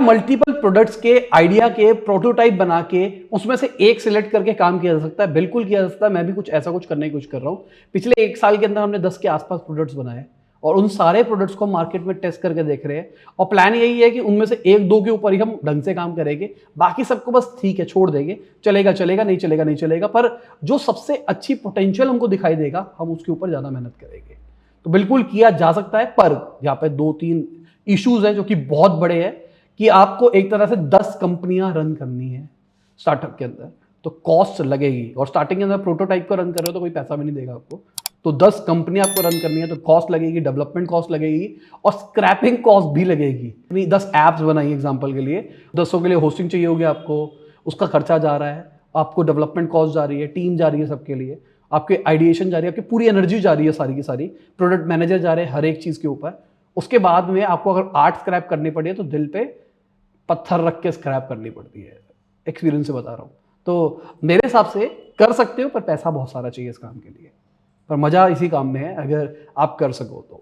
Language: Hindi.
मल्टीपल प्रोडक्ट्स के आइडिया के प्रोटोटाइप बना के उसमें से एक सिलेक्ट करके काम किया जा सकता है, बिल्कुल किया जा सकता है। मैं भी कुछ ऐसा कुछ करने की कोशिश कर रहा हूँ। पिछले 1 साल के अंदर हमने 10 के आसपास प्रोडक्ट्स बनाए और उन सारे प्रोडक्ट्स को मार्केट में टेस्ट करके देख रहे हैं और प्लान यही है कि उनमें से 1-2 के ऊपर ही हम ढंग से काम करेंगे, बाकी सबको बस ठीक है छोड़ देंगे, चलेगा चलेगा, नहीं चलेगा नहीं चलेगा, पर जो सबसे अच्छी पोटेंशियल हमको दिखाई देगा हम उसके ऊपर ज्यादा मेहनत करेंगे। तो बिल्कुल किया जा सकता है, पर यहाँ पे 2-3 इश्यूज हैं जो कि बहुत बड़े हैं कि आपको एक तरह से 10 कंपनियां रन करनी है स्टार्टअप के अंदर, तो कॉस्ट लगेगी। और स्टार्टिंग के अंदर प्रोटोटाइप को रन कर रहे हो तो कोई पैसा भी नहीं देगा आपको, तो 10 कंपनियां आपको रन करनी है तो कॉस्ट लगेगी, डेवलपमेंट कॉस्ट लगेगी और स्क्रैपिंग कॉस्ट भी लगेगी। 10 ऐप्स बनाई एग्जांपल के लिए, 10 के लिए होस्टिंग चाहिए होगी आपको, उसका खर्चा जा रहा है, आपको डेवलपमेंट कॉस्ट जा रही है, टीम जा रही है सबके लिए, आपके आइडिएशन जा रही है, आपकी पूरी एनर्जी जा रही है सारी की सारी, प्रोडक्ट मैनेजर जा रहे हैं हर एक चीज के ऊपर। उसके बाद में आपको अगर 8 स्क्रैप करनी पड़ी है तो दिल पे पत्थर रख के स्क्रैप करनी पड़ती है, एक्सपीरियंस से बता रहा हूँ। तो मेरे हिसाब से कर सकते हो, पर पैसा बहुत सारा चाहिए इस काम के लिए, पर मजा इसी काम में है अगर आप कर सको तो।